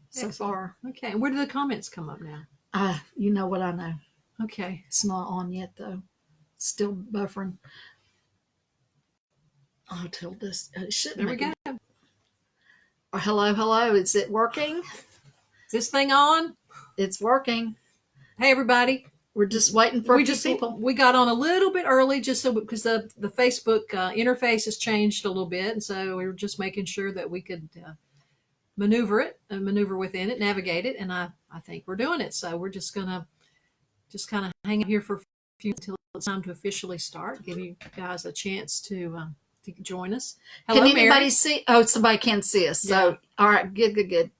so far. Okay. And where do the comments come up now? You know what I know. Okay. It's not on yet, though. Still buffering. I'll tell this. There we go. Hello. Is it working? Is this thing on? It's working. Hey, everybody. We're just waiting for people. We got on a little bit early just so because the Facebook interface has changed a little bit. And so we were just making sure that we could maneuver within it, navigate it. And I think we're doing it. So we're just going to kind of hang out here for a few until it's time to officially start. Give you guys a chance to join us. Hello, can anybody Mary. see? Oh, somebody can see us. So, all right, good.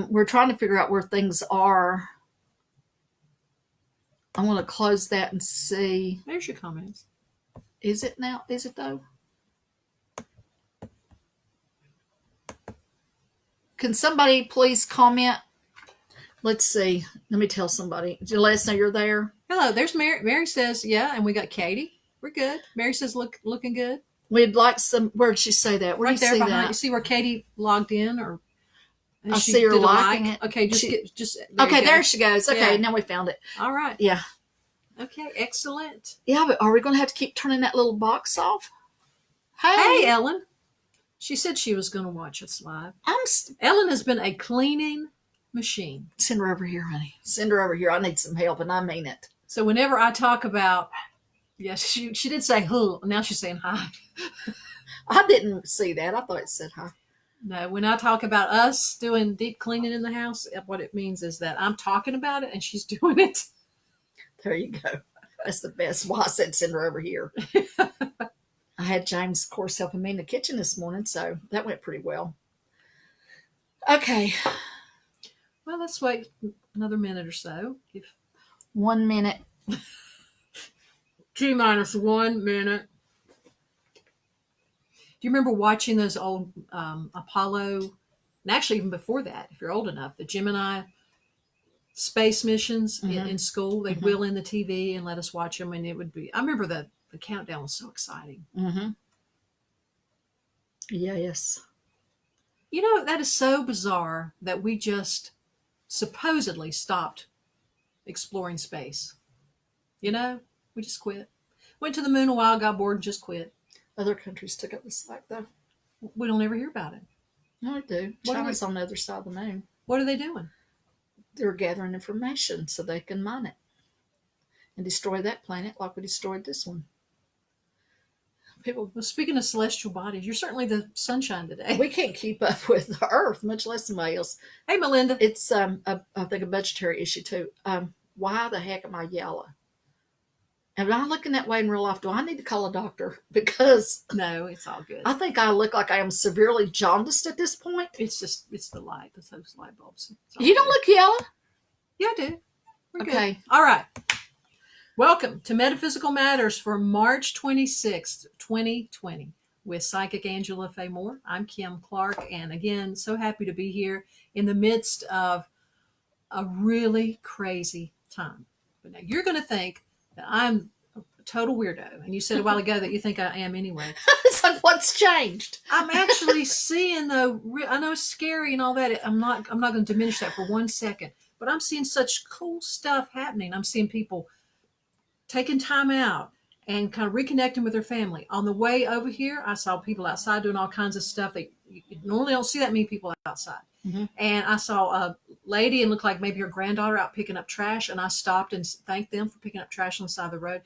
We're trying to figure out where things are. I'm going to close that and see. There's your comments. Is it now? Is it though? Can somebody please comment? Let's see. Let me tell somebody. Did you let us know you're there? Hello, there's Mary. Mary says, yeah, and we got Katie. We're good. Mary says, looking good. We'd like some. Where did she say that? Where right do you there see behind. that? You see where Katie logged in, or I see her liking it. Okay, there she goes. Okay, now we found it. All right. Yeah. Okay, excellent. Yeah, but are we going to have to keep turning that little box off? Hey, Ellen. She said she was going to watch us live. Ellen has been a cleaning machine. Send her over here, honey. Send her over here. I need some help, and I mean it. So whenever I talk about, yes, she did say hello. Now she's saying hi. I didn't see that. I thought it said hi. No, when I talk about us doing deep cleaning in the house, what it means is that I'm talking about it and she's doing it. There you go. That's the best. Well, I said send her over here. I had James, of course, helping me in the kitchen this morning, so that went pretty well. Okay. Well, let's wait another minute or so. 1 minute. T minus 1 minute. Do you remember watching those old Apollo, and actually even before that, if you're old enough, the Gemini space missions in school? They'd wheel in the TV and let us watch them, and it would be, I remember the countdown was so exciting. Mm-hmm. Yeah, yes. You know, that is so bizarre that we just supposedly stopped exploring space. You know, we just quit. Went to the moon a while, got bored, and just quit. Other countries took up the slack, though. We don't ever hear about it. No, they do. China's on the other side of the moon. What are they doing? They're gathering information so they can mine it and destroy that planet like we destroyed this one. Well, speaking of celestial bodies, you're certainly the sunshine today. We can't keep up with the Earth, much less somebody else. Hey, Melinda. It's, I think, a budgetary issue, too. Why the heck am I yellow? Am I looking that way in real life? Do I need to call a doctor? Because... No, it's all good. I think I look like I am severely jaundiced at this point. It's the light, those light bulbs. You don't look yellow? Yeah, I do. We're okay. Good. All right. Welcome to Metaphysical Matters for March 26th, 2020 with Psychic Angela Faye Moore. I'm Kim Clark, and again, so happy to be here in the midst of a really crazy time. But now you're going to think that I'm a total weirdo, and you said a while ago that you think I am anyway. It's like, what's changed? I'm actually seeing, though, I know it's scary and all that. I'm not going to diminish that for 1 second, but I'm seeing such cool stuff happening. I'm seeing people taking time out and kind of reconnecting with their family. On the way over here, I saw people outside doing all kinds of stuff. You normally don't see that many people outside. Mm-hmm. And I saw a lady, and looked like maybe her granddaughter, out picking up trash. And I stopped and thanked them for picking up trash on the side of the road.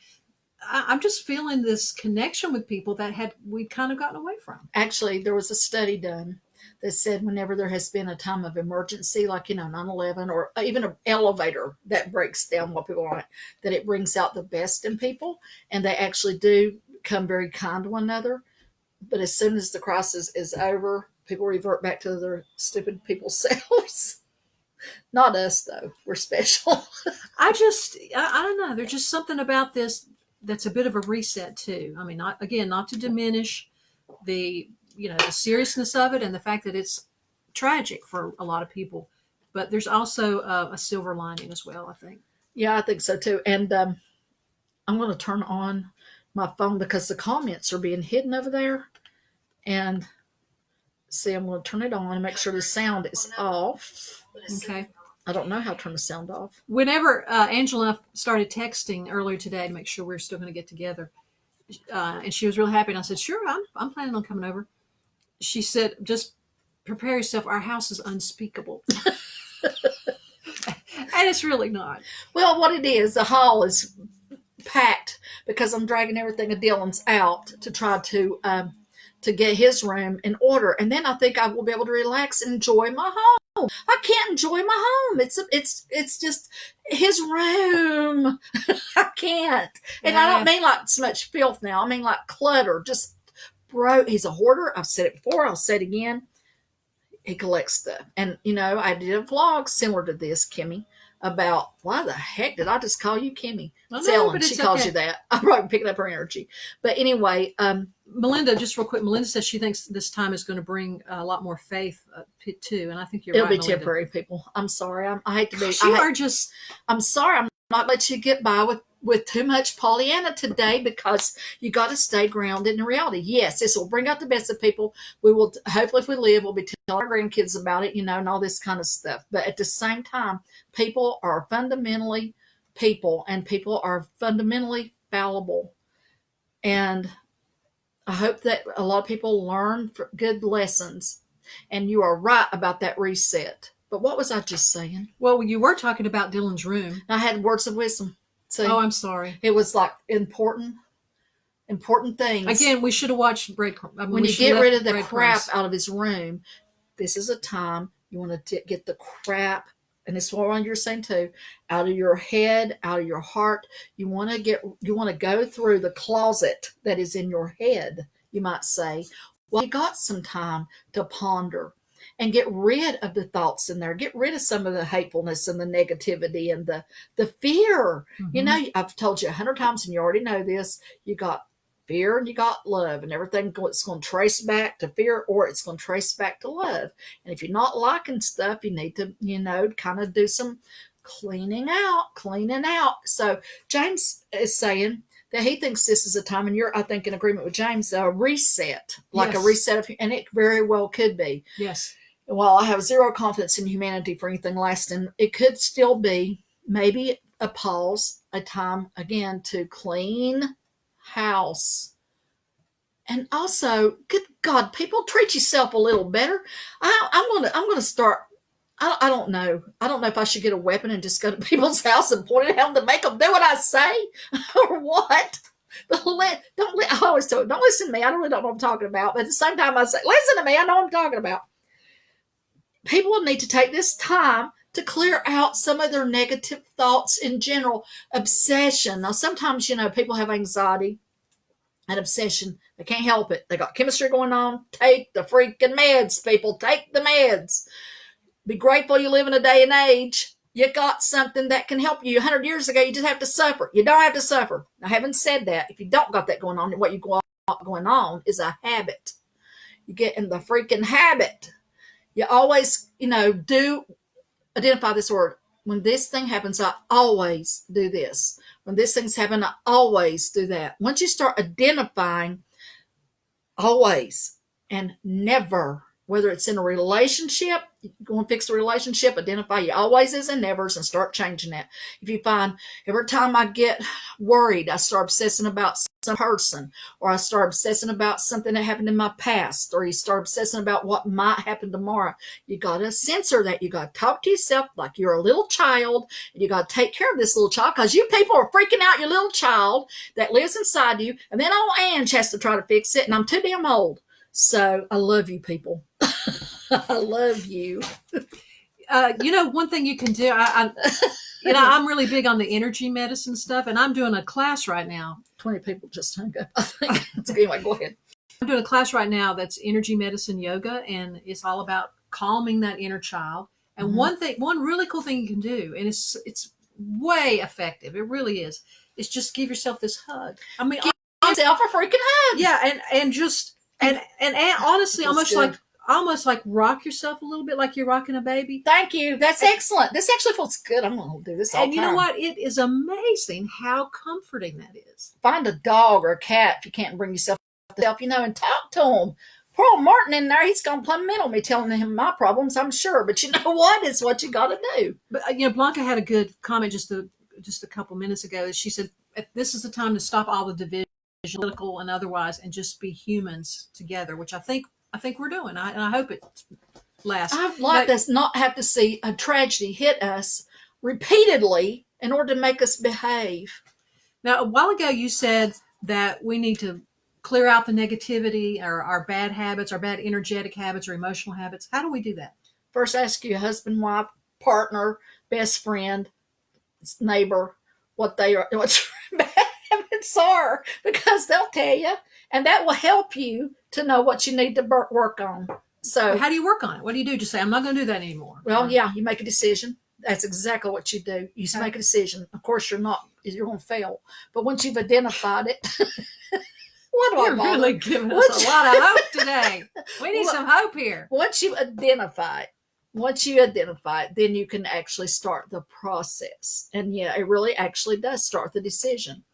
I'm just feeling this connection with people that we'd kind of gotten away from. Actually, there was a study done that said whenever there has been a time of emergency, like, 9/11, or even an elevator that breaks down while people are on it, that it brings out the best in people, and they actually do become very kind to one another. But as soon as the crisis is over, people revert back to their stupid people selves. Not us, though. We're special. I don't know. There's just something about this that's a bit of a reset, too. I mean, not to diminish the seriousness of it and the fact that it's tragic for a lot of people, but there's also a silver lining as well, I think. Yeah, I think so too. And I'm going to turn on my phone because the comments are being hidden over there, and See, I'm going to turn it on and make sure the sound is off. Okay. I don't know how to turn the sound off. Whenever Angela and I started texting earlier today to make sure we are still going to get together, and she was real happy, and I said, "Sure, I'm planning on coming over." She said, "Just prepare yourself. Our house is unspeakable," and it's really not. Well, what it is, the hall is packed because I'm dragging everything of Dylan's out to try to get his room in order, and then I think I will be able to relax and enjoy my home. I can't enjoy my home. It's just his room. I can't, and I don't mean like so much filth now. I mean like clutter. Just he's a hoarder. I've said it before. I'll say it again. He collects stuff, and I did a vlog similar to this, Kimmy, about why the heck did I just call you Kimmy? It's Ellen. She calls you that. I'm probably picking up her energy. But anyway, Melinda, just real quick, Melinda says she thinks this time is going to bring a lot more faith too, and I think it'll right, be Melinda. Temporary, people. I'm sorry. I hate to be. I'm sorry. I'm not let you get by with too much Pollyanna today because you got to stay grounded in reality. Yes, this will bring out the best of people. We will, hopefully, if we live, we'll be telling our grandkids about it, and all this kind of stuff. But at the same time, people are fundamentally people, and people are fundamentally fallible. And I hope that a lot of people learn good lessons. And you are right about that reset. But what was I just saying? Well, you were talking about Dylan's room. I had words of wisdom. See, I'm sorry. It was like important things. Again, we should have watched Breadcrumbs. When you get rid of the crap out of his room, this is a time you want to get the crap, and it's what you're saying too, out of your head, out of your heart. You want to go through the closet that is in your head, you might say. Well, you got some time to ponder and get rid of the thoughts in there. Get rid of some of the hatefulness and the negativity and the fear. Mm-hmm. I've told you 100 times, and you already know this. You got fear and you got love, and everything it's going to trace back to fear, or it's going to trace back to love. And if you're not liking stuff, you need to, kind of do some cleaning out. So James is saying that he thinks this is a time, and you're, I think, in agreement with James, a reset, like a reset of, and it very well could be. Yes. While I have zero confidence in humanity for anything lasting, it could still be maybe a pause, a time again to clean house. And also, good God, people, treat yourself a little better. I'm gonna start. I don't know. I don't know if I should get a weapon and just go to people's house and point it at them to make them do what I say, or what. But I always tell them, don't listen to me. I really don't know what I'm talking about. But at the same time, I say, listen to me. I know what I'm talking about. People need to take this time to clear out some of their negative thoughts in general. Obsession. Now, sometimes, people have anxiety and obsession. They can't help it. They got chemistry going on. Take the freaking meds, people. Take the meds. Be grateful you live in a day and age. You got something that can help you. 100 years ago, you just have to suffer. You don't have to suffer. I haven't said that. If you don't got that going on, what you got going on is a habit. You get in the freaking habit. You always, do identify this word. When this thing happens, I always do this. When this thing's happen, I always do that. Once you start identifying always and never, whether it's in a relationship, you go and fix the relationship, identify your always is and nevers and start changing that. If you find every time I get worried, I start obsessing about some person, or I start obsessing about something that happened in my past, or you start obsessing about what might happen tomorrow, you got to censor that. You got to talk to yourself like you're a little child, and you got to take care of this little child, because you people are freaking out your little child that lives inside you, and then old Ange has to try to fix it, and I'm too damn old. So I love you, people. I love you. One thing you can do, I'm really big on the energy medicine stuff, and I'm doing a class right now. 20 people just hung up, I think. Anyway, go ahead. I'm doing a class right now that's energy medicine yoga, and it's all about calming that inner child. And one really cool thing you can do, and it's way effective, it really is just give yourself this hug. I mean, give yourself a freaking hug. Yeah, and just and honestly, almost like rock yourself a little bit like you're rocking a baby. Thank you. That's excellent. This actually feels good. I'm going to do this all the time. And you know what? It is amazing how comforting that is. Find a dog or a cat if you can't bring yourself to and talk to them. poor old Martin in there, he's going to plumb mental me telling him my problems, I'm sure. But you know what? It's what you got to do. But Blanca had a good comment just a couple minutes ago. She said, "This is the time to stop all the division, political and otherwise, and just be humans together," which I think we're doing. And I hope it lasts. I'd like us not have to see a tragedy hit us repeatedly in order to make us behave. Now, a while ago, you said that we need to clear out the negativity, or our bad habits, our bad energetic habits, or emotional habits. How do we do that? First, ask your husband, wife, partner, best friend, neighbor, what your bad habits are, because they'll tell you, and that will help you to know what you need to work on. So, how do you work on it? What do you do? Just say, I'm not going to do that anymore. Well, yeah, you make a decision. That's exactly what you do. You make a decision. Of course, you're going to fail. But once you've identified it, what do I bother? You're really giving us a lot of hope today. We need some hope here. Once you identify it, then you can actually start the process. And yeah, it really actually does start the decision.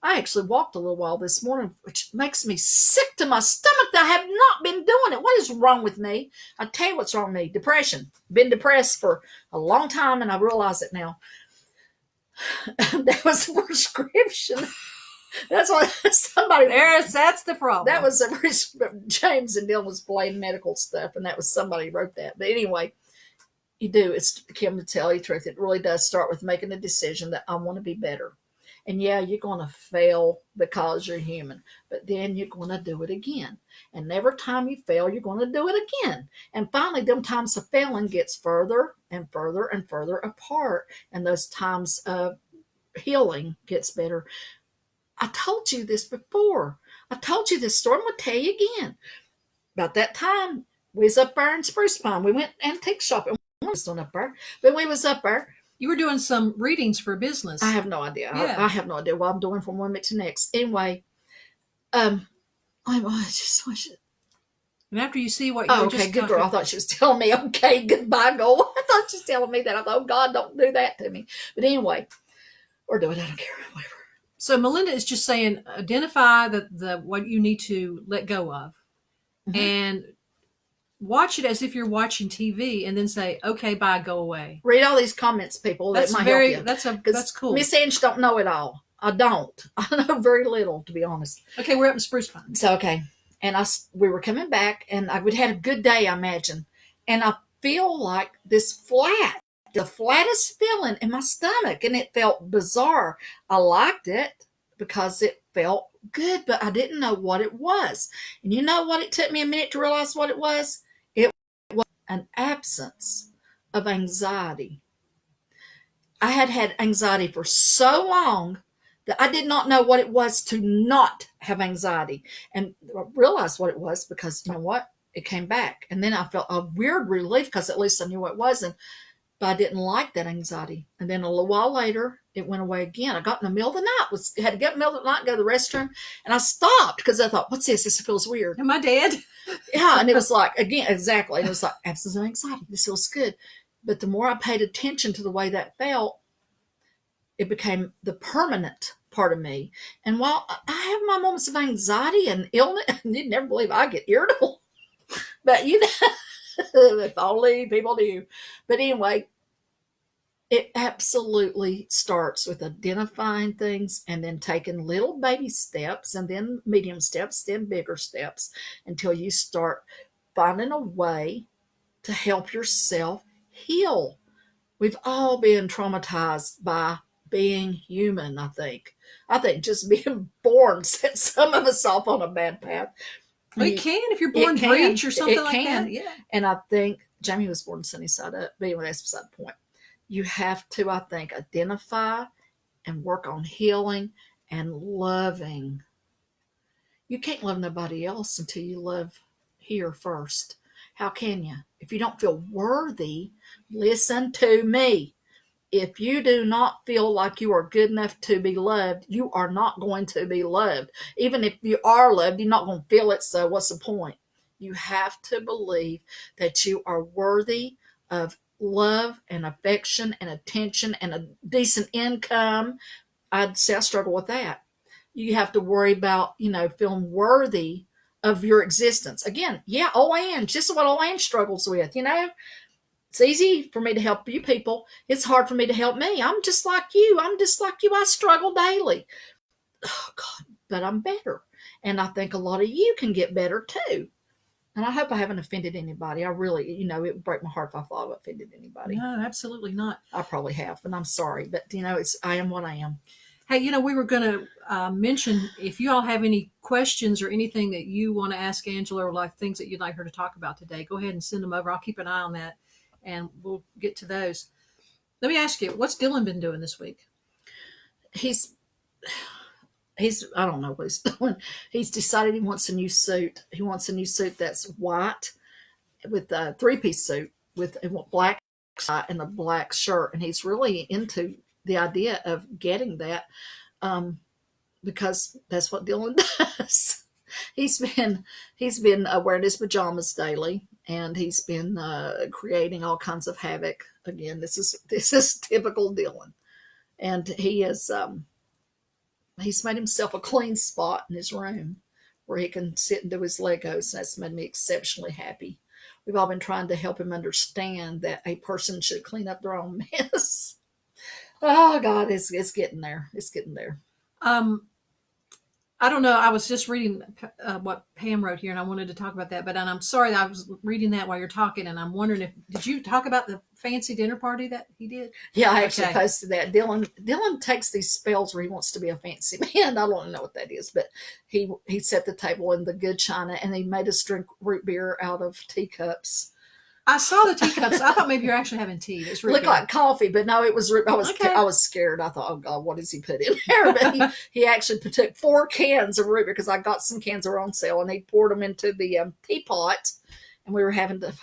I actually walked a little while this morning, which makes me sick to my stomach that I have not been doing it. What is wrong with me? I'll tell you what's wrong with me. Depression. Been depressed for a long time, and I realize it now. That was a prescription. That's what somebody... That's the problem. That was James and Dylan was playing medical stuff, and that was somebody wrote that. But anyway, you do. It's, Kim, to tell you the truth, it really does start with making a decision that I want to be better. And yeah, you're going to fail because you're human, but then you're going to do it again. And every time you fail, you're going to do it again. And finally, them times of failing gets further and further and further apart. And those times of healing gets better. I told you this before. I told you this story. I'm going to tell you again. About that time, we was up there in Spruce Pine. We went antique shopping. We was up there, but we was up there. You were doing some readings for business. I have no idea. Yeah. I have no idea what I'm doing from one minute to next. Anyway, I just wish it. And after you see what you okay, good girl. I thought she was telling me, okay, goodbye, go. I thought she was telling me that. I thought, oh, God, don't do that to me. But anyway, or do it. I don't care. Whatever. So Melinda is just saying, identify the what you need to let go of, and watch it as if you're watching TV, and then say, okay, bye, go away. Read all these comments, people. That might help you. That's cool. Miss Ange don't know it all. I don't. I know very little, to be honest. Okay, we're up in Spruce Pine. So, okay. And we were coming back, and we'd had a good day, I imagine. And I feel like the flattest feeling in my stomach, and it felt bizarre. I liked it because it felt good, but I didn't know what it was. And you know what? It took me a minute to realize what it was. An absence of anxiety. I had anxiety for so long that I did not know what it was to not have anxiety. And I realized what it was because, you know what? It came back. And then I felt a weird relief because at least I knew what it was. But I didn't like that anxiety. And then a little while later, it went away again. I got in the middle of the night, had to get in the middle of the night, go to the restroom, and I stopped because I thought, what's this? This feels weird. Am I dead? Yeah, and it was like, again, exactly. It was like, absence of anxiety. This feels good. But the more I paid attention to the way that felt, it became the permanent part of me. And while I have my moments of anxiety and illness, you'd never believe I get irritable. But if only people knew. But anyway, it absolutely starts with identifying things and then taking little baby steps and then medium steps, then bigger steps until you start finding a way to help yourself heal. We've all been traumatized by being human, I think. I think just being born set some of us off on a bad path. Well, it can if you're born breech or something like that. Yeah. And I think Jamie was born sunny side up. But anyway, that's beside the point. You have to, I think, identify and work on healing and loving. You can't love nobody else until you love here first. How can you? If you don't feel worthy, listen to me. If you do not feel like you are good enough to be loved, you are not going to be loved. Even if you are loved, you're not going to feel it, so what's the point? You have to believe that you are worthy of love and affection and attention and a decent income. I'd say I struggle with that. You have to worry about, feeling worthy of your existence. Again, yeah, OAN, just what OAN struggles with, It's easy for me to help you people. It's hard for me to help me. I'm just like you. I struggle daily. Oh, God, but I'm better. And I think a lot of you can get better too. And I hope I haven't offended anybody. I really, it would break my heart if I thought I've offended anybody. No, absolutely not. I probably have, and I'm sorry. But, I am what I am. Hey, we were going to mention if you all have any questions or anything that you want to ask Angela, or like things that you'd like her to talk about today, go ahead and send them over. I'll keep an eye on that, and we'll get to those. Let me ask you, what's Dylan been doing this week? He's I don't know what he's doing. He's decided he wants a new suit. He wants a new suit that's white with a 3-piece suit with a black tie and a black shirt. And he's really into the idea of getting that because that's what Dylan does. He's been wearing his pajamas daily, and he's been creating all kinds of havoc. Again, this is typical Dylan, and he is. He's made himself a clean spot in his room where he can sit and do his Legos, and that's made me exceptionally happy. We've all been trying to help him understand that a person should clean up their own mess. Oh, God, it's getting there. It's getting there. I don't know. I was just reading what Pam wrote here, and I wanted to talk about that. But I'm sorry that I was reading that while you're talking, and I'm wondering did you talk about the fancy dinner party that he did? Yeah, I actually posted that. Dylan takes these spells where he wants to be a fancy man. I don't know what that is, but he set the table in the good china, and he made us drink root beer out of teacups. I saw the teacups. I thought maybe you're actually having tea. It looked like coffee, but no, it was. I was scared. I thought, oh God, what does he put in there? But he actually took 4 cans of root beer, because I got some cans that were on sale, and he poured them into the teapot, and we were having to.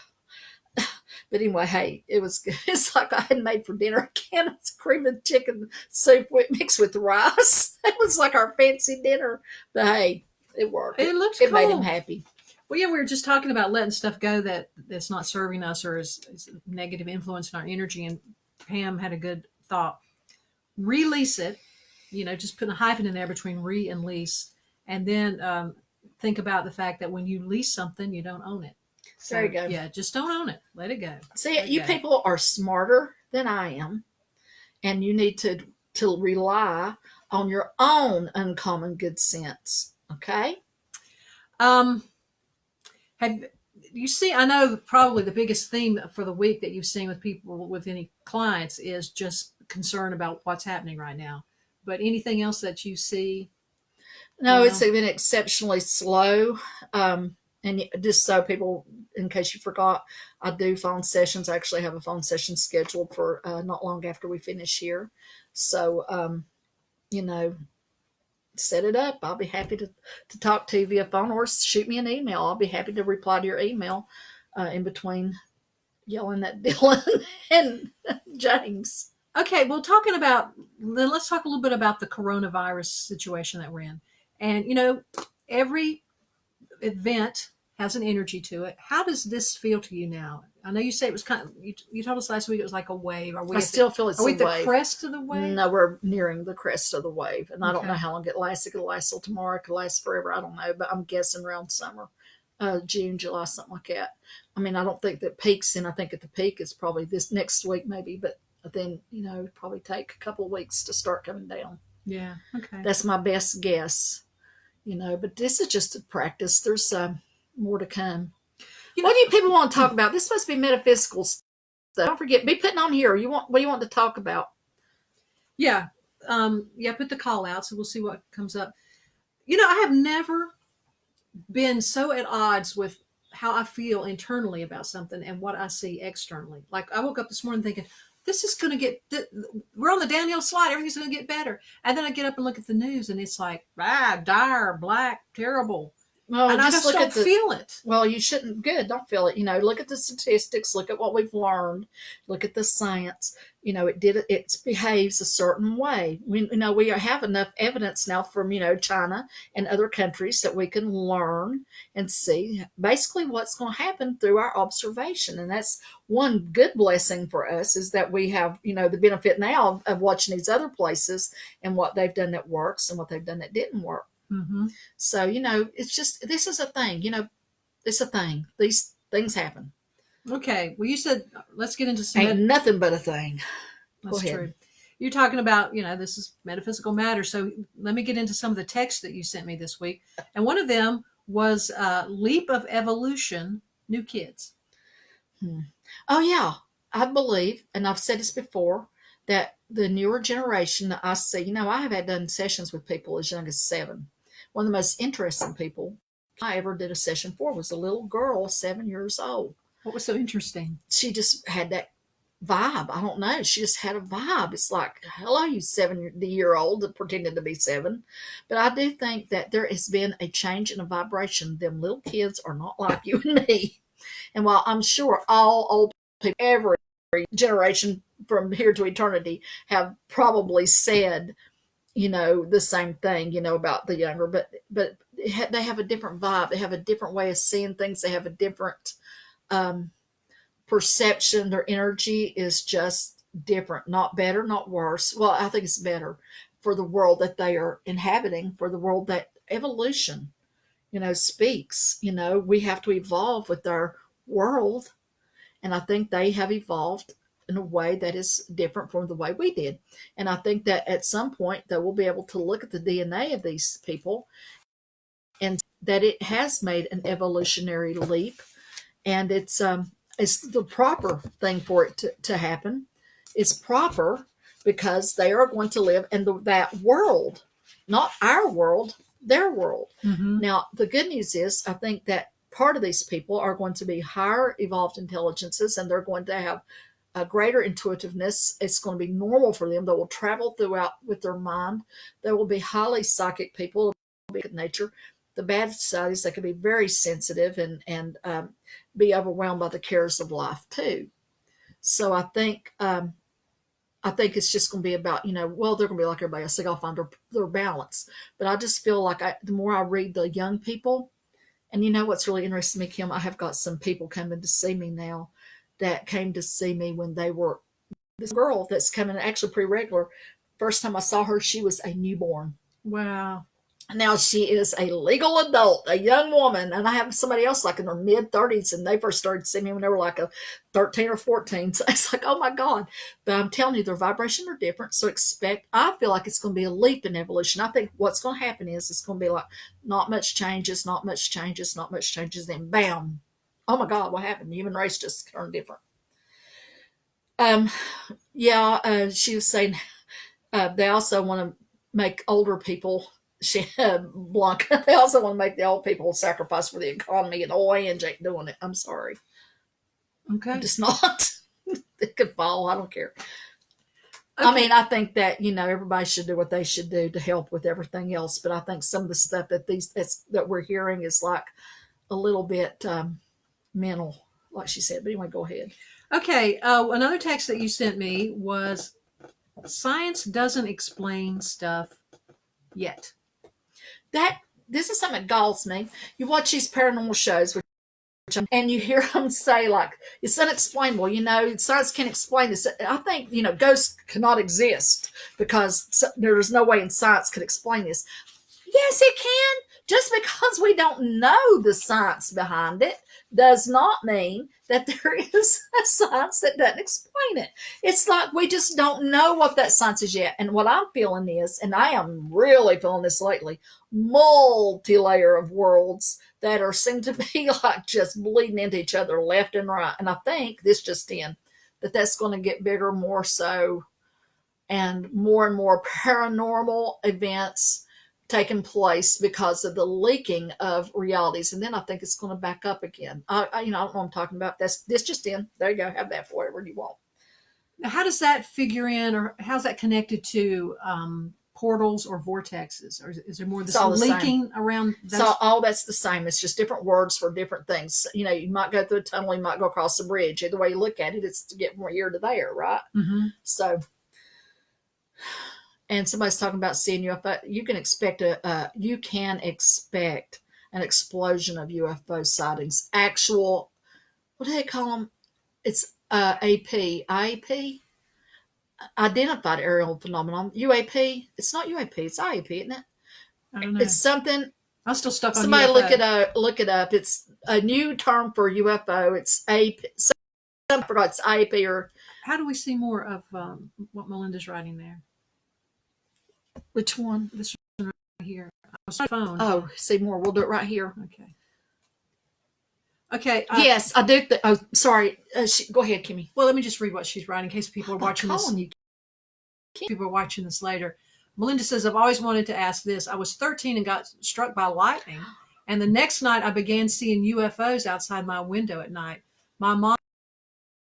But anyway, hey, it was good. It's like I had made for dinner a can of cream and chicken soup mixed with rice. It was like our fancy dinner. But hey, it worked. It looks cool. It made him happy. Well, yeah, we were just talking about letting stuff go that's not serving us or is negative influence in our energy. And Pam had a good thought. Release it, just put a hyphen in there between re and lease. And then think about the fact that when you lease something, you don't own it. So, there you go. Yeah, just don't own it. Let it go. See, you people are smarter than I am. And you need to rely on your own uncommon good sense. Okay? Have you seen, I know probably the biggest theme for the week that you've seen with people, with any clients, is just concern about what's happening right now. But anything else that you see? No, it's been exceptionally slow. And just so people, in case you forgot, I do phone sessions. I actually have a phone session scheduled for not long after we finish here. So, set it up. I'll be happy to talk to you via phone, or shoot me an email. I'll be happy to reply to your email in between yelling at Dylan and James. Okay, well, let's talk a little bit about the coronavirus situation that we're in. And, every event has an energy to it. How does this feel to you now? I know you say it was kind of, you told us last week it was like a wave. I still feel it's a wave. Are we the crest of the wave? No, we're nearing the crest of the wave. And I don't know how long it lasts. It could last till tomorrow. It could last forever. I don't know. But I'm guessing around summer, June, July, something like that. I mean, I don't think that peaks. And I think at the peak is probably this next week maybe. But then, it'd probably take a couple of weeks to start coming down. Yeah. Okay. That's my best guess. But this is just a practice. There's more to come. What do you people want to talk about? This must be metaphysical stuff. Don't forget, be putting on here. What do you want to talk about? Yeah. Put the call out, so we'll see what comes up. I have never been so at odds with how I feel internally about something and what I see externally. Like, I woke up this morning thinking, this is going to we're on the downhill slide. Everything's going to get better. And then I get up and look at the news, and it's like, dire, black, terrible. Well, and I just don't feel it. Well, you shouldn't. Good. Don't feel it. Look at the statistics. Look at what we've learned. Look at the science. It behaves a certain way. We have enough evidence now from, China and other countries that we can learn and see basically what's going to happen through our observation. And that's one good blessing for us, is that we have, the benefit now of watching these other places and what they've done that works and what they've done that didn't work. Mm-hmm. So, it's just, this is a thing, it's a thing. These things happen. Okay. Well, you said let's get into some. Ain't nothing but a thing. Go That's ahead. true. You're talking about, this is metaphysical matter. So let me get into some of the texts that you sent me this week. And one of them was Leap of Evolution, New Kids. Hmm. Oh, yeah. I believe, and I've said this before, that the newer generation that I see, I have had done sessions with people as young as 7. One of the most interesting people I ever did a session for was a little girl, 7 years old. What was so interesting? She just had that vibe. I don't know. She just had a vibe. It's like, hello, you 7-year old pretending to be 7. But I do think that there has been a change in a vibration. Them little kids are not like you and me. And while I'm sure all old people, every generation from here to eternity, have probably said, the same thing, about the younger, but they have a different vibe. They have a different way of seeing things. They have a different um, perception. Their energy is just different, not better, not worse. Well, I think it's better for the world that they are inhabiting, for the world that evolution, speaks. We have to evolve with our world. And I think they have evolved in a way that is different from the way we did. And I think that at some point they will be able to look at the DNA of these people and that it has made an evolutionary leap, and it's the proper thing for it to happen. It's proper because they are going to live in that world, not our world, their world. Mm-hmm. Now, the good news is, I think that part of these people are going to be higher evolved intelligences, and they're going to have a greater intuitiveness. It's going to be normal for them. They will travel throughout with their mind. They will be highly psychic people, be good nature. The bad side is they can be very sensitive and be overwhelmed by the cares of life too. So I think it's just going to be about, well, they're going to be like everybody else. They got to find their balance. But I just feel like the more I read the young people, and what's really interesting to me, Kim, I have got some people coming to see me now that came to see me when they were, this girl that's coming actually pretty regular. First time I saw her, she was a newborn. Wow. Now she is a legal adult, a young woman, and I have somebody else like in their mid-30s, and they first started seeing me when they were like a 13 or 14. So it's like, oh my God. But I'm telling you, their vibrations are different. So I feel like it's going to be a leap in evolution. I think what's going to happen is it's going to be like not much changes, not much changes, not much changes, then bam. Oh my God, what happened? The human race just turned different. She was saying they also want to make older people Blanca. They also want to make the old people sacrifice for the economy, and Ange ain't doing it. I'm sorry. Okay. I'm just not. It could fall. I don't care. Okay. I mean, I think that everybody should do what they should do to help with everything else. But I think some of the stuff that we're hearing is like a little bit mental, like she said. But anyway, go ahead. Okay. Another text that you sent me was science doesn't explain stuff yet. This is something that galls me. You watch these paranormal shows, and you hear them say like it's unexplainable. Science can't explain this. I think ghosts cannot exist because there's no way in science could explain this. Yes, it can. Just because we don't know the science behind it does not mean that there is a science that doesn't explain it. It's like we just don't know what that science is yet. And what I'm feeling is, and I am really feeling this lately, multi-layer of worlds that seem to be like just bleeding into each other left and right. And I think this just in, that's going to get bigger, more so, and more paranormal events taking place because of the leaking of realities. And then I think it's going to back up again. I don't know what I'm talking about. This just in. There you go. Have that for whatever you want. Now, how does that figure in, or how's that connected to portals or vortexes? Or is there more this leaking around? So all that's the same. It's just different words for different things. You might go through a tunnel, you might go across a bridge. Either way you look at it, it's to get from here to there, right? Mm-hmm. So, and somebody's talking about seeing UFO. You can expect an explosion of UFO sightings. Actual, what do they call them? It's IAP, identified aerial phenomenon. UAP. It's not UAP. It's IAP, isn't it? I don't know. It's something. I'm still stuck on Somebody UFO. look it up. It's a new term for UFO. It's AP. Some forgot it's AP or How do we see more of what Melinda's writing there? which one? This one right here. I was on the phone. Oh, see more. We'll do it right here. Okay. Okay. Yes, I do. Oh, sorry. Go ahead, Kimmy. Well, let me just read what she's writing in case people are I'm not watching this. calling you. People are watching this later. Melinda says, I've always wanted to ask this. I was 13 and got struck by lightning. And the next night I began seeing UFOs outside my window at night. My mom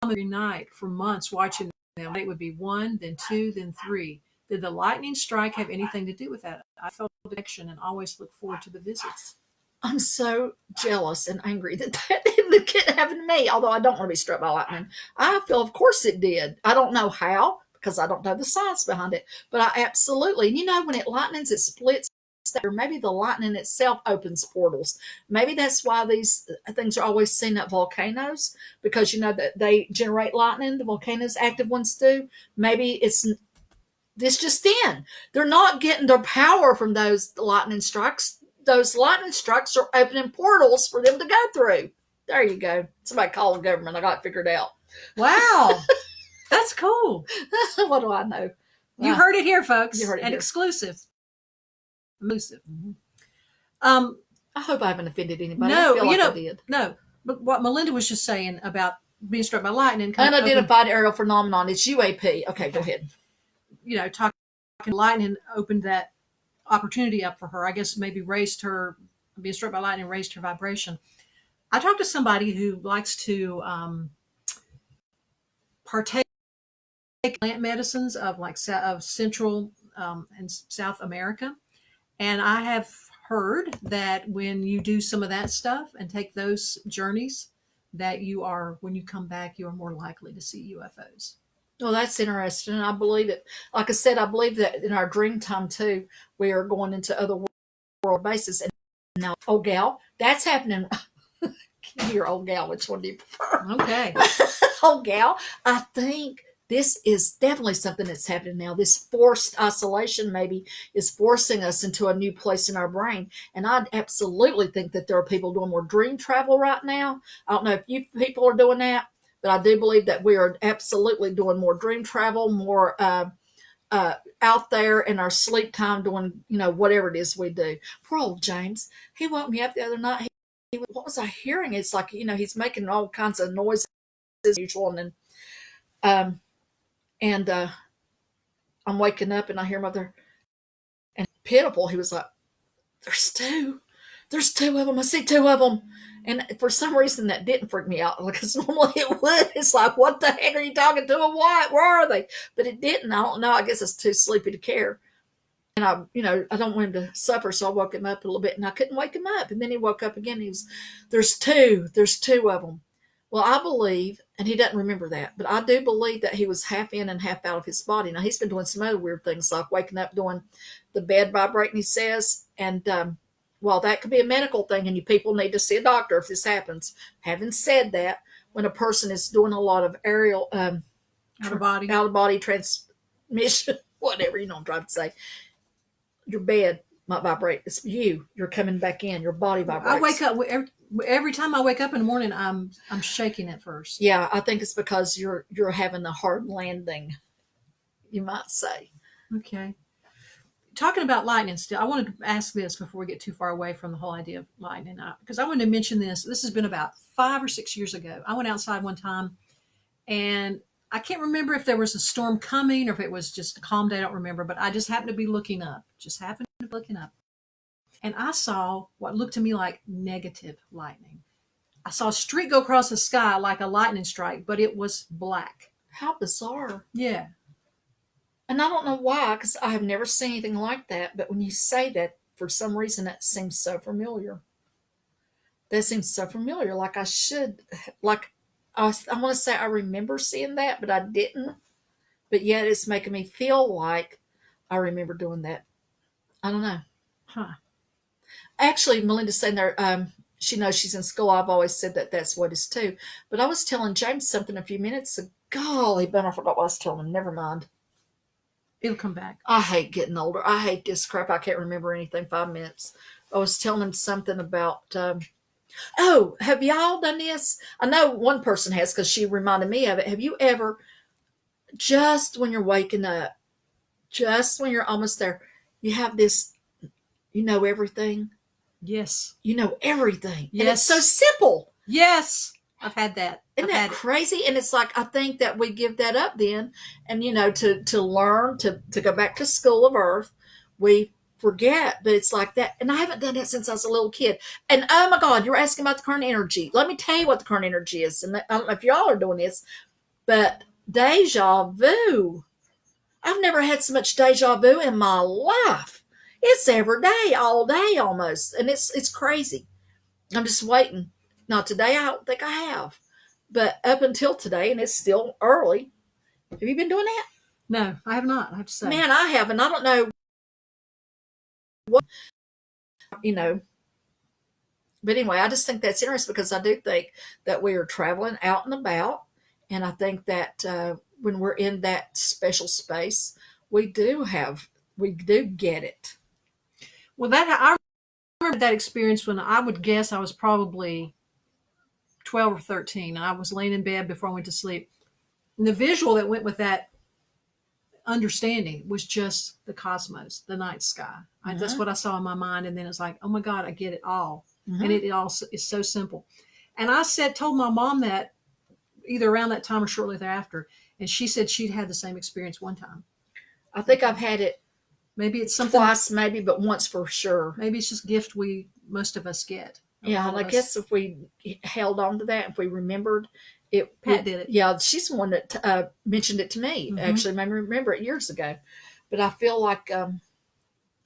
every night for months watching them. It would be 1, then 2, then 3. Did the lightning strike have anything to do with that? I felt a connection and always look forward to the visits. I'm so jealous and angry that didn't happen to me, although I don't want to be struck by lightning. I feel, of course, it did. I don't know how because I don't know the science behind it, but I absolutely, when it lightnings, it splits. Or maybe the lightning itself opens portals. Maybe that's why these things are always seen at volcanoes, because that they generate lightning. The volcanoes, active ones do. Maybe it's this just in. They're not getting their power from those lightning strikes. Those lightning strikes are opening portals for them to go through. There you go. Somebody call the government. I got it figured out. Wow. That's cool. What do I know? You heard it here, folks. You heard it and here. Exclusive. Mm-hmm. I hope I haven't offended anybody. No, I feel like I did. No, but what Melinda was just saying about being struck by lightning. Unidentified aerial phenomenon. It's UAP. Okay, go ahead. Talking lightning opened that opportunity up for her. I guess maybe raised her, being struck by lightning raised her vibration. I talked to somebody who likes to partake in plant medicines of Central and South America. And I have heard that when you do some of that stuff and take those journeys, that when you come back, you are more likely to see UFOs. Well, that's interesting. And I believe it. Like I said, I believe that in our dream time too, we are going into other world bases. And now, old gal, that's happening. Your old gal, which one do you prefer? Okay. Old gal, I think this is definitely something that's happening now. This forced isolation maybe is forcing us into a new place in our brain. And I absolutely think that there are people doing more dream travel right now. I don't know if you people are doing that, but I do believe that we are absolutely doing more dream travel, more out there in our sleep time doing, whatever it is we do. Poor old James. He woke me up the other night. What was I hearing? It's like, he's making all kinds of noises as usual. And I'm waking up and I hear Mother, and pitiful. He was like, there's two of them. I see two of them. And for some reason that didn't freak me out, because normally it would. It's like, what the heck are you talking to? And what? Where are they? But it didn't. I don't know. I guess it's too sleepy to care. And I don't want him to suffer, so I woke him up a little bit, and I couldn't wake him up. And then he woke up again. There's two of them. Well, I believe, and he doesn't remember that, but I do believe that he was half in and half out of his body. Now, he's been doing some other weird things, like waking up, doing the bed vibrating, he says. And while that could be a medical thing, and you people need to see a doctor if this happens. Having said that, when a person is doing a lot of aerial, out of body transmission, whatever, I'm trying to say, your bed might vibrate. It's you're coming back in, your body vibrates. I wake up every time I wake up in the morning, I'm shaking at first. Yeah, I think it's because you're having a hard landing, you might say. Okay. Talking about lightning still, I wanted to ask this before we get too far away from the whole idea of lightning, because I wanted to mention this. This has been about 5 or 6 years ago. I went outside one time, and I can't remember if there was a storm coming or if it was just a calm day. I don't remember, but I just happened to be looking up. And I saw what looked to me like negative lightning. I saw a streak go across the sky like a lightning strike, but it was black. How bizarre. Yeah. And I don't know why, because I have never seen anything like that. But when you say that, for some reason, that seems so familiar. That seems so familiar. Like I want to say I remember seeing that, but I didn't. But yet it's making me feel like I remember doing that. I don't know. Huh. Actually, Melinda's saying there, she knows she's in school. I've always said that that's what it is too. But I was telling James something a few minutes ago. Golly, but I forgot what I was telling him. Never mind. It'll come back. I hate getting older. I hate this crap. I can't remember anything 5 minutes. I was telling him something about, oh, have y'all done this? I know one person has because she reminded me of it. Have you ever, just when you're waking up, just when you're almost there, you have this, you know everything? Yes. You know everything. Yes. And it's so simple. Yes. I've had that. Isn't that crazy? And it's like, I think that we give that up then. And, to learn, to go back to school of earth, we forget. But it's like that. And I haven't done that since I was a little kid. And oh my God, you're asking about the current energy. Let me tell you what the current energy is. And I don't know if y'all are doing this, but deja vu. I've never had so much deja vu in my life. It's every day, all day almost. And it's crazy. I'm just waiting. Now, today, I don't think I have. But up until today, and it's still early, have you been doing that? No, I have not. I have to say. Man, I haven't. I don't know what, But anyway, I just think that's interesting because I do think that we are traveling out and about. And I think that when we're in that special space, we do get it. Well, I remember that experience when I would guess I was probably 12 or 13. And I was laying in bed before I went to sleep. And the visual that went with that understanding was just the cosmos, the night sky. That's what I saw in my mind. And then it's like, oh my God, I get it all. And it all is so simple. And I told my mom that either around that time or shortly thereafter. And she said she'd had the same experience one time. I think I've had it maybe it's something twice, maybe, but once for sure. Maybe it's just a gift most of us get. Yeah, and I guess if we held on to that, if we remembered it. Pat did it. Yeah, she's the one that mentioned it to me. Actually, made me remember it years ago. But I feel like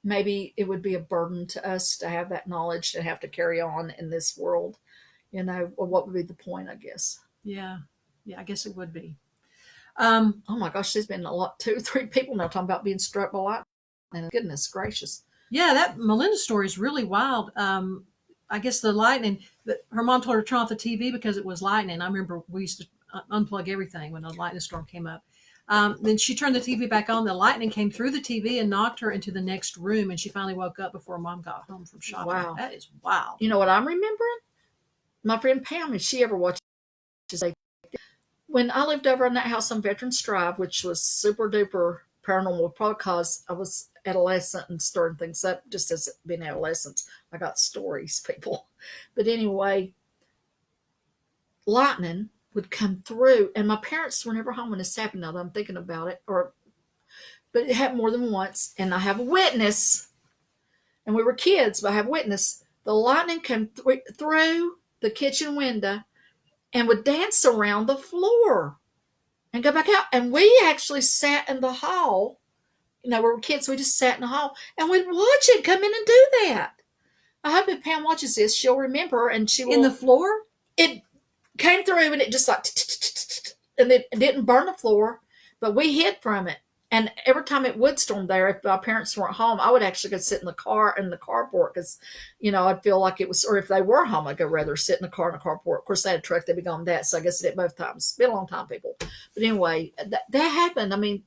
maybe it would be a burden to us to have that knowledge, to have to carry on in this world. Well, what would be the point, I guess? Yeah, I guess it would be. Oh my gosh, there's been 2-3 people now talking about being struck by lightning. And goodness gracious. Yeah, that Melinda story is really wild. I guess the lightning, her mom told her to turn off the TV because it was lightning. I remember we used to unplug everything when a lightning storm came up. Then she turned the TV back on. The lightning came through the TV and knocked her into the next room. And she finally woke up before mom got home from shopping. Wow. That is wild. You know what I'm remembering? My friend Pam, if she ever watches, when I lived over in that house on Veterans Drive, which was super duper paranormal, probably because I was adolescent and stirring things up just as being adolescent. I got stories, people. But anyway, lightning would come through, and my parents were never home when this happened. Now that I'm thinking about it, but it happened more than once, and I have a witness. And we were kids, but I have a witness. The lightning came through the kitchen window and would dance around the floor and go back out. And we actually sat in the hall. We were kids, so we just sat in the hall and we'd watch it come in and do that. I hope if Pam watches this, she'll remember and she will. In the floor? It came through and it just like, and it didn't burn the floor, but we hid from it. And every time it would storm there, if my parents weren't home, I would actually go sit in the carport because, I'd feel like it was, or if they were home, I'd go rather sit in the car in the carport. Of course, they had a truck, they'd be gone that. So I guess it did both times. It's been a long time, people. But anyway, that happened. I mean,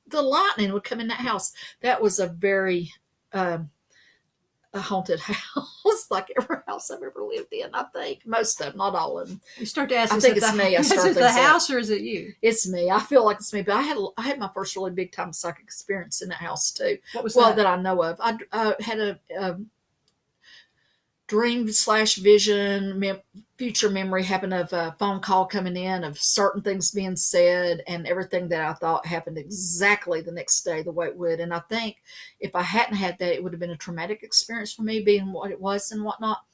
the lightning would come in that house. That was a very a haunted house, like every house I've ever lived in. I think most of them, not all of them. You start to ask. I think it's me. Is it the house or is it you? It's me. I feel like it's me. But I had my first really big time psychic experience in that house too. What was that I know of? I had a dream/vision, future memory happen of a phone call coming in, of certain things being said, and everything that I thought happened exactly the next day the way it would. And I think if I hadn't had that, it would have been a traumatic experience for me, being what it was and whatnot.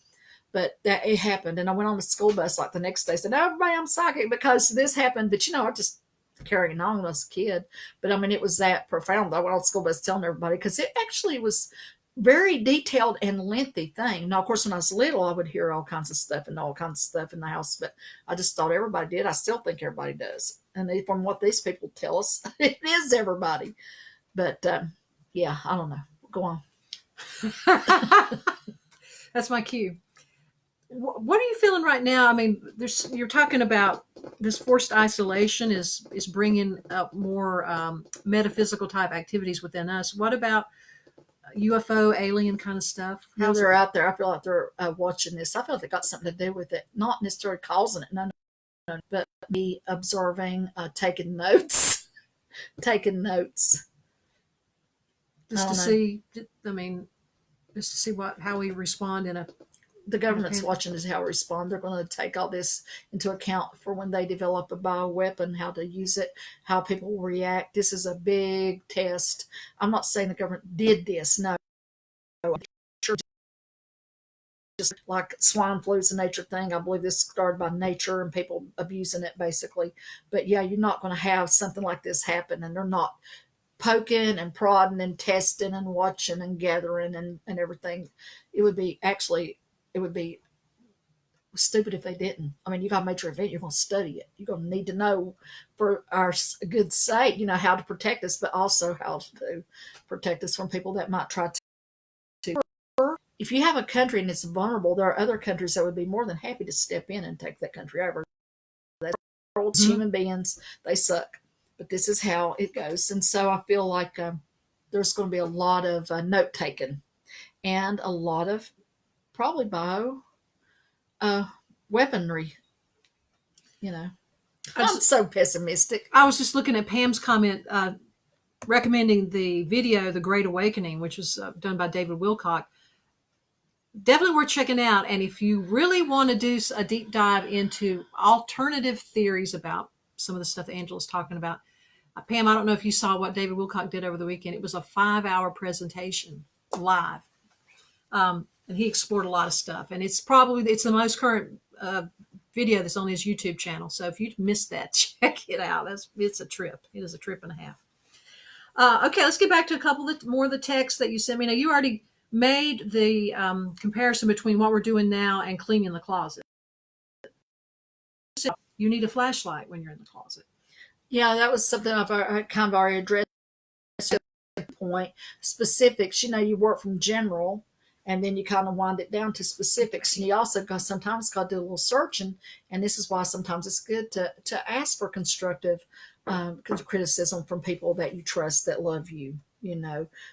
But that it happened, and I went on the school bus like the next day, said, "Everybody, I'm psychic because this happened." But I just carrying on when I was a kid. But I mean, it was that profound. I went on the school bus telling everybody because it actually was very detailed and lengthy thing. Now, of course, when I was little, I would hear all kinds of stuff and all kinds of stuff in the house, but I just thought everybody did. I still think everybody does. And from what these people tell us, it is everybody. But yeah, I don't know. Go on. That's my cue. What are you feeling right now? I mean, you're talking about this forced isolation is bringing up more metaphysical type activities within us. What about UFO alien kind of stuff? Yeah, they're out there. I feel like they're watching this. I feel like they got something to do with it. Not necessarily causing it, no, but me observing, taking notes, taking notes. Just to see? I mean, just to see how we respond in a. The government's watching is how we respond. They're going to take all this into account for when they develop a bioweapon, how to use it, how people will react. This is a big test. I'm not saying the government did this. No, just like swine flu is a nature thing. I believe this started by nature and people abusing it basically. But yeah, you're not going to have something like this happen, and they're not poking and prodding and testing and watching and gathering and everything. It would be it would be stupid if they didn't. I mean, you got a major event, you're going to study it. You're going to need to know for our good sake, how to protect us, but also how to protect us from people that might try to. If you have a country and it's vulnerable, there are other countries that would be more than happy to step in and take that country over. That's world's human beings. They suck. But this is how it goes. And so I feel like there's going to be a lot of note taken and a lot of probably bio weaponry. I'm so pessimistic. I was just looking at Pam's comment recommending the video, The Great Awakening, which was done by David Wilcock. Definitely worth checking out. And if you really want to do a deep dive into alternative theories about some of the stuff that Angela's talking about, Pam, I don't know if you saw what David Wilcock did over the weekend. It was a 5-hour presentation live. And he explored a lot of stuff. And it's the most current video that's on his YouTube channel. So if you missed that, check it out. It's a trip. It is a trip and a half. Okay, let's get back to a couple more of the texts that you sent me. Now, you already made the comparison between what we're doing now and cleaning the closet. So you need a flashlight when you're in the closet. Yeah, that was something I kind of already addressed at the point. Specifics, you work from general, and then you kind of wind it down to specifics. And you also sometimes got to do a little searching, and this is why sometimes it's good to ask for constructive criticism from people that you trust, that love you.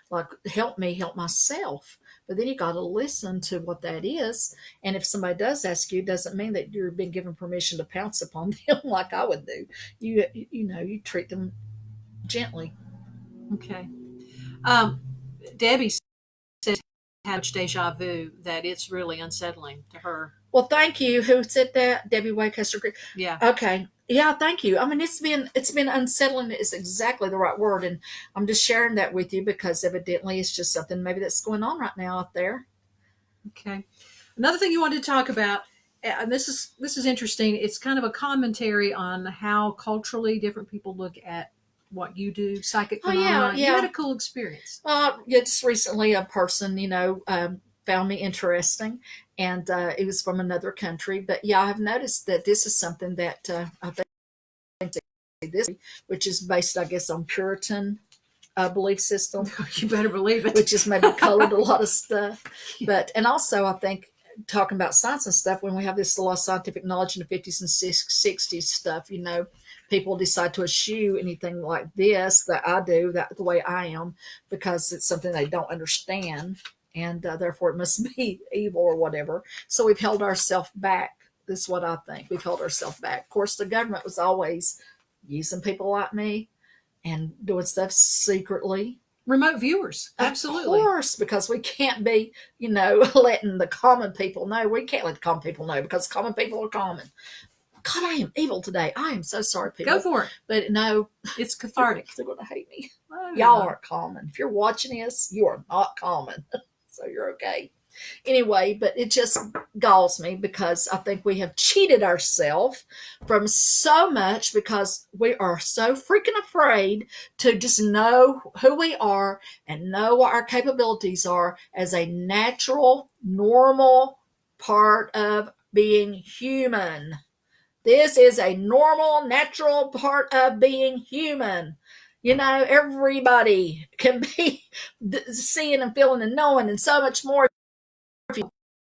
Like, help me help myself. But then you got to listen to what that is. And if somebody does ask you, it doesn't mean that you're being given permission to pounce upon them like I would do. You treat them gently. Okay. Debbie says how much deja vu that it's really unsettling to her. Well, thank you. Who said that? Debbie Waycaster. Yeah. Okay. Yeah, thank you. I mean, it's been unsettling is exactly the right word, and I'm just sharing that with you because evidently it's just something maybe that's going on right now out there. Okay. Another thing you wanted to talk about, and this is interesting. It's kind of a commentary on how culturally different people look at what you do, psychic phenomena. Yeah. You had a cool experience. Just recently a person, found me interesting, and it was from another country. But yeah, I've noticed that this is something that I think this, which is based, I guess, on Puritan belief system. You better believe it. Which has maybe colored a lot of stuff. And also I think talking about science and stuff, when we have this a lot of scientific knowledge in the 50s and 60s stuff, people decide to eschew anything like this that I do, that the way I am, because it's something they don't understand, and therefore it must be evil or whatever. So we've held ourselves back. This is what I think. We've held ourselves back. Of course, the government was always using people like me and doing stuff secretly. Remote viewers, absolutely. Of course, because we can't be, letting the common people know. We can't let the common people know because common people are common. God, I am evil today. I am so sorry, people. Go for it. But no. It's cathartic. They're going to hate me. Oh, y'all aren't common. If you're watching this, you are not common. So you're okay. Anyway, but it just galls me because I think we have cheated ourselves from so much because we are so freaking afraid to just know who we are and know what our capabilities are as a natural, normal part of being human. This is a normal, natural part of being human. Everybody can be seeing and feeling and knowing and so much more.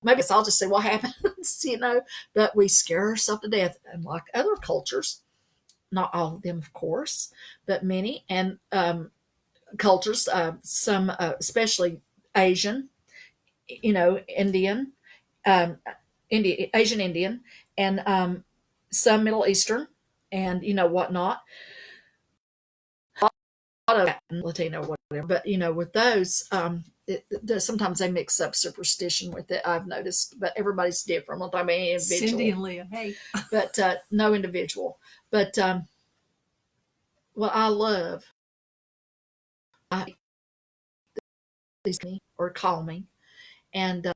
maybe I'll just say what happens, but we scare ourselves to death. And like other cultures, not all of them, of course, but many, and cultures, some, especially Asian, Indian, Asian Indian, and some Middle Eastern, and whatnot, a lot of Latin, Latino, whatever. But with those, sometimes they mix up superstition with it. I've noticed, but everybody's different. Not any individual. Cindy and Leah, hey, but no individual. But what I love, these or call me, and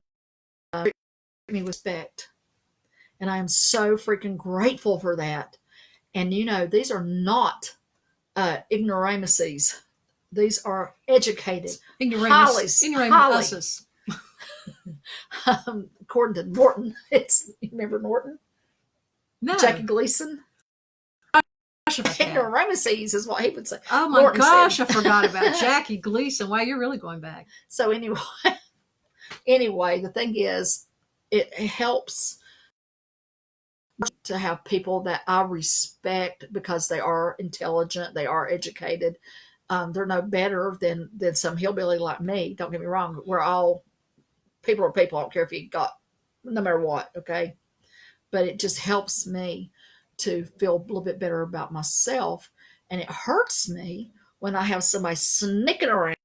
treat me with respect, and I am so freaking grateful for that. And these are not ignoramuses. These are educated, ignoramuses. According to Norton, remember Norton? No, Jackie Gleason. Ignoramuses is what he would say. Oh my Norton gosh, said. I forgot about Jackie Gleason. Wow, you're really going back. So anyway, the thing is, it helps to have people that I respect because they are intelligent, they are educated. They're no better than some hillbilly like me. Don't get me wrong. We're all people are people. I don't care if you got, no matter what. Okay, but it just helps me to feel a little bit better about myself, and it hurts me when I have somebody sneaking around.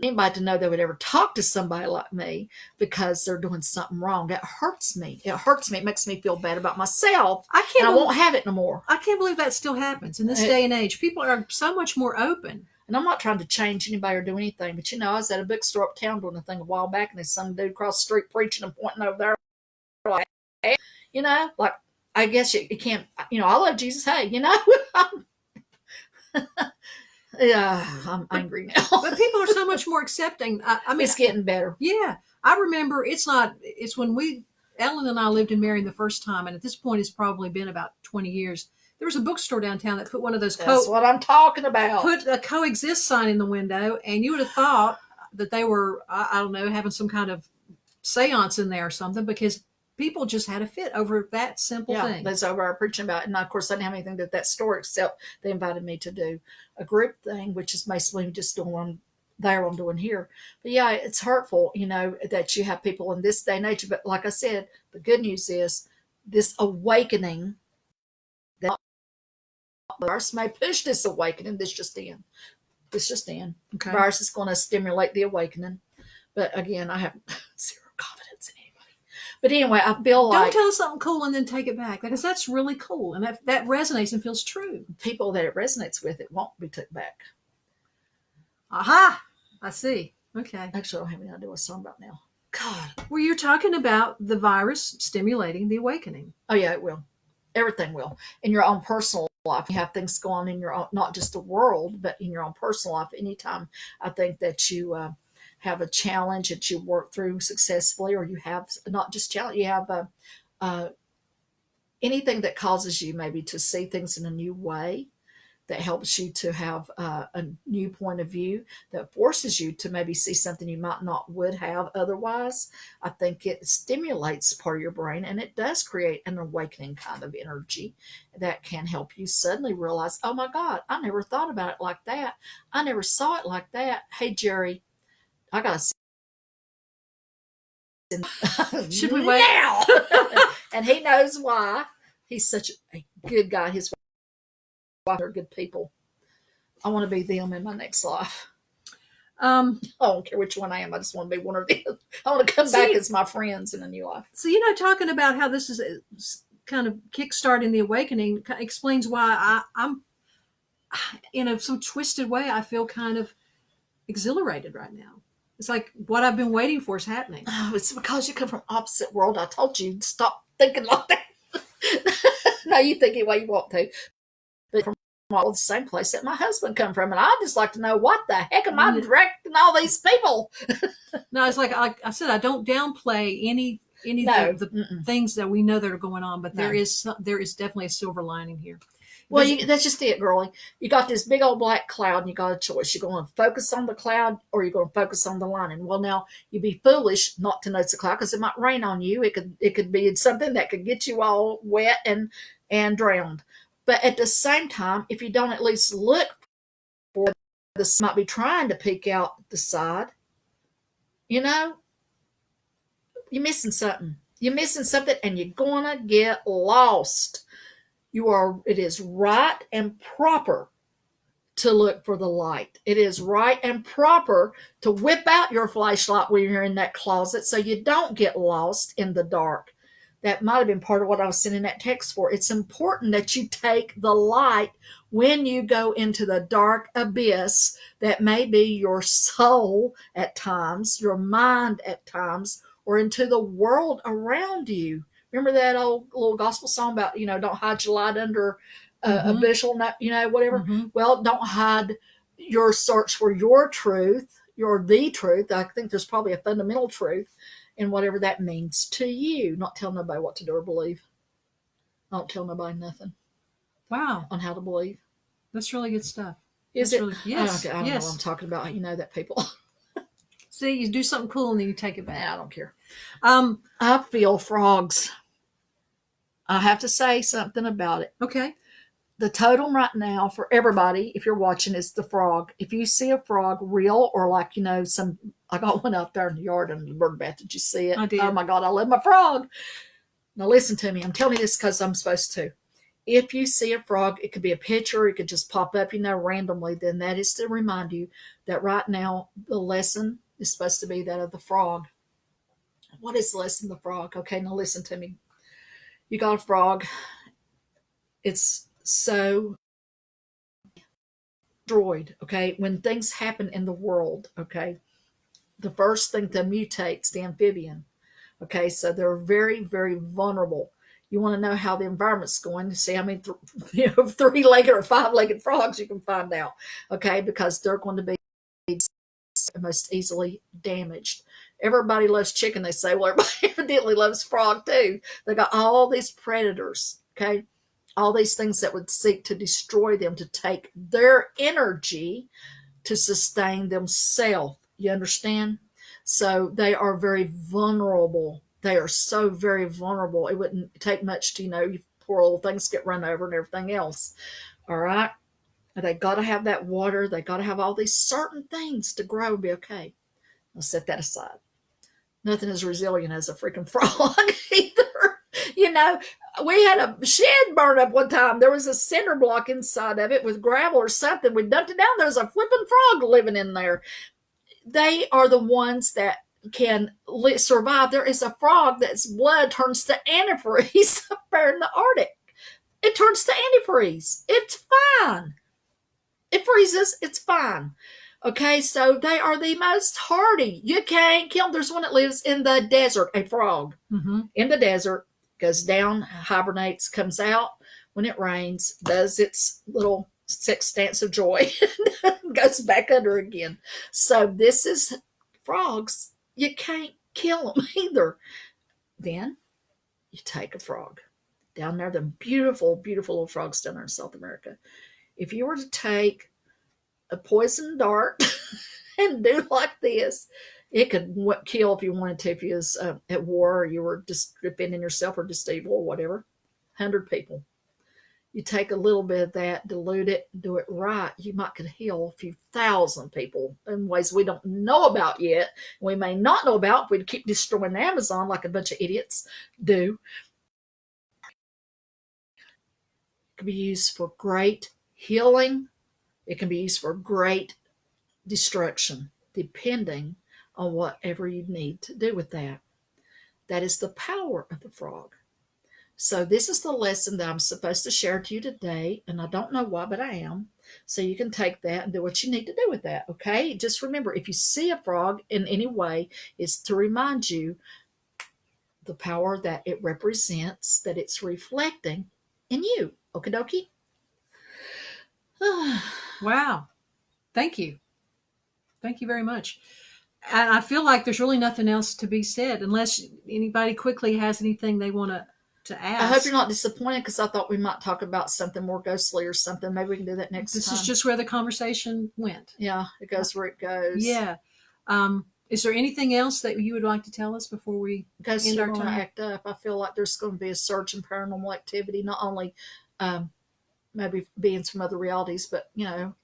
Anybody to know they would ever talk to somebody like me because they're doing something wrong. It hurts me. It makes me feel bad about myself. I won't have it no more. I can't believe that still happens in this day and age. People are so much more open. And I'm not trying to change anybody or do anything, but I was at a bookstore uptown doing a thing a while back, and there's some dude across the street preaching and pointing over there, like, like, I guess you can't, I love Jesus. Hey, yeah, I'm angry now. But people are so much more accepting. I mean, it's getting better. Yeah. I remember it's when Ellen and I lived in Marion the first time, and at this point it's probably been about 20 years. There was a bookstore downtown that put one of those That's what I'm talking about. Put a coexist sign in the window, and you would have thought that they were, I don't know, having some kind of seance in there or something, because people just had a fit over that simple thing. That's over our preaching about it. And of course, I didn't have anything to that store except they invited me to do a group thing, which is basically just doing what I'm doing here. But yeah, it's hurtful, that you have people in this day and age. But like I said, the good news is this awakening, that virus may push this awakening. This just in. Okay. Virus is going to stimulate the awakening. But again, I have zero confidence in anybody. But anyway, I feel like... Don't tell us something cool and then take it back, because that's really cool. And that resonates and feels true. People that it resonates with, it won't be took back. Aha! I see. Okay. Actually, I don't have any idea what song about now. God. Well, you're talking about the virus stimulating the awakening. Oh, yeah, it will. Everything will. In your own personal life, you have things go on in your own, not just the world, but in your own personal life. Anytime I think that you have a challenge that you work through successfully, or you have not just challenge, you have anything that causes you maybe to see things in a new way, that helps you to have a new point of view, that forces you to maybe see something you might not would have otherwise. I think it stimulates part of your brain, and it does create an awakening kind of energy that can help you suddenly realize, oh my God, I never thought about it like that. I never saw it like that. Hey, Jerry, I got to Should we wait? Now? And he knows why. He's such a good guy. His wife are good people. I want to be them in my next life. I don't care which one I am. I just want to be one or the other. I want to come back as my friends in a new life. So, talking about how this is kind of kickstarting the awakening explains why I'm in some twisted way. I feel kind of exhilarated right now. It's like what I've been waiting for is happening. Oh, it's because you come from opposite world. I told you, stop thinking like that. No, you think any way you want to. But from all the same place that my husband come from. And I just like to know, what the heck am I directing all these people? No, it's like I said, I don't downplay any of the things that we know that are going on, but there is definitely a silver lining here. Well, that's just it, girlie. You got this big old black cloud, and you got a choice. You're going to focus on the cloud, or you're going to focus on the lining. Well, now you'd be foolish not to notice the cloud because it might rain on you. It could be something that could get you all wet and drowned. But at the same time, if you don't at least look for this, might be trying to peek out the side. You know, you're missing something. You're missing something, and you're gonna get lost. It is right and proper to look for the light. It is right and proper to whip out your flashlight when you're in that closet so you don't get lost in the dark. That might have been part of what I was sending that text for. It's important that you take the light when you go into the dark abyss that may be your soul at times, your mind at times, or into the world around you. Remember that old little gospel song about, don't hide your light under a bushel, whatever. Well, don't hide your search for your truth, the truth. I think there's probably a fundamental truth in whatever that means to you. Not tell nobody what to do or believe. Don't tell nobody nothing. Wow. On how to believe. That's really good stuff. Is it? Really, yes. I don't know what I'm talking about. You know that people. See, you do something cool and then you take it back. I don't care. I feel frogs. I have to say something about it. Okay. The totem right now for everybody, if you're watching, is the frog. If you see a frog real or like, I got one out there in the yard in the bird bath. Did you see it? I did. Oh my God, I love my frog. Now listen to me. I'm telling you this because I'm supposed to. If you see a frog, it could be a picture. It could just pop up, randomly. Then that is to remind you that right now the lesson is supposed to be that of the frog. What is the lesson of the frog? Okay, now listen to me. You got a frog. It's so destroyed, okay? When things happen in the world, okay, the first thing to mutate's the amphibian, okay? So they're very, very vulnerable. You want to know how the environment's going to see how many three-legged or five-legged frogs you can find out, okay? Because they're going to be most easily damaged. Everybody loves chicken, they say. Well, everybody evidently loves frog too. They got all these predators, okay? All these things that would seek to destroy them, to take their energy to sustain themselves. You understand? So they are very vulnerable. They are so very vulnerable. It wouldn't take much to, you poor little things get run over and everything else. All right? They got to have that water. They got to have all these certain things to grow and be okay. I'll set that aside. Nothing as resilient as a freaking frog either. We had a shed burn up one time. There was a cinder block inside of it with gravel or something. We dumped it down. There was a flipping frog living in there. They are the ones that can survive. There is a frog that's blood turns to antifreeze up there in the Arctic. It turns to antifreeze. It's fine. It freezes. It's fine. Okay, so they are the most hardy. You can't kill them. There's one that lives in the desert, a frog in the desert, goes down, hibernates, comes out when it rains, does its little 6 dance of joy, goes back under again. So this is frogs. You can't kill them either. Then you take a frog down there, the beautiful, beautiful little frogs down there in South America. If you were to take a poison dart and do like this, it could kill if you wanted to, if you was at war or you were just defending yourself or just evil or whatever. 100 people. You take a little bit of that, dilute it, do it right. You might could heal a few thousand people in ways we don't know about yet. We may not know about if we keep destroying the Amazon like a bunch of idiots do. It can be used for great healing. It can be used for great destruction, depending on whatever you need to do with that. That is the power of the frog. So this is the lesson that I'm supposed to share to you today, and I don't know why, but I am. So you can take that and do what you need to do with that, okay? Just remember, if you see a frog in any way, it's to remind you the power that it represents, that it's reflecting in you. Okie dokie? Wow. Thank you. Thank you very much. I feel like there's really nothing else to be said unless anybody quickly has anything they want to I hope ask. you're not disappointed because I thought we might talk about something more ghostly or something. Maybe we can do that next This time. is just where the conversation went. Yeah, it goes where it goes. Yeah. Is there anything else that you would like to tell us before we Ghosts end are our going to time? act up. I feel like there's going to be a surge in paranormal activity, not only maybe beings from other realities, but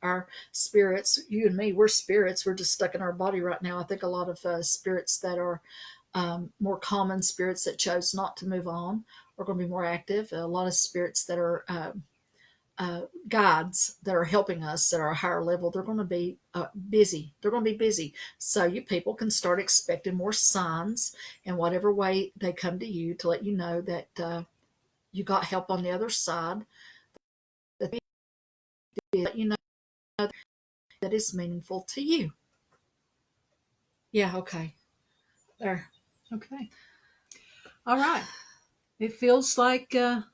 our spirits. You and me, we're spirits. We're just stuck in our body right now. I think a lot of spirits that are more common spirits that chose not to move on are going to be more active. A lot of spirits that are guides that are helping us at our higher level, they're going to be busy. They're going to be busy. So you people can start expecting more signs in whatever way they come to you to let you know that you got help on the other side. That let you know that is meaningful to you. Yeah. Okay. There. Okay. All right. It feels like. Thank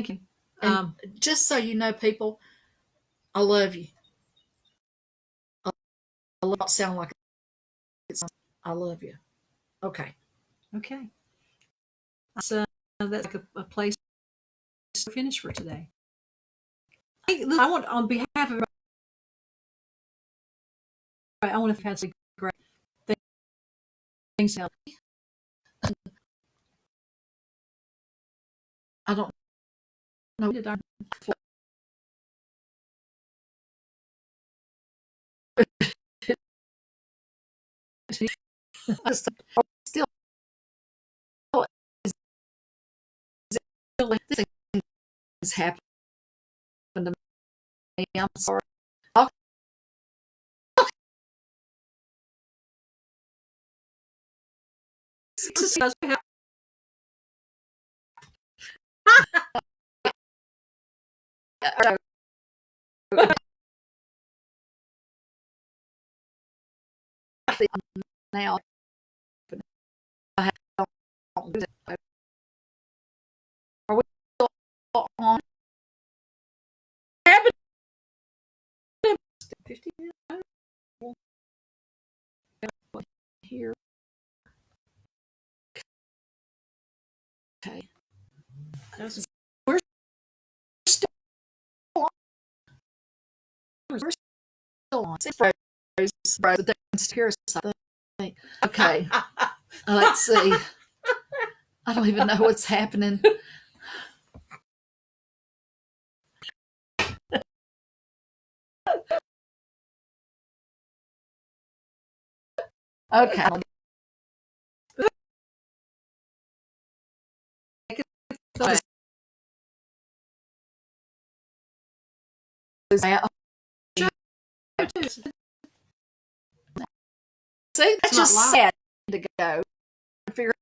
you. And just so you know, people, I love you. I love sound like it's. I love you. Okay. Okay. So that's like a place to finish for today. I want, on behalf of everybody, I want to have some great things out. I don't know. Did our Still, this has happened to me. I'm sorry. I'll now. I don't do that. Are we still on? 50 here. Okay. We're still on. We're still on. Okay. Let's see. I don't even know what's happening. Okay. See, that's just sad to go. Figure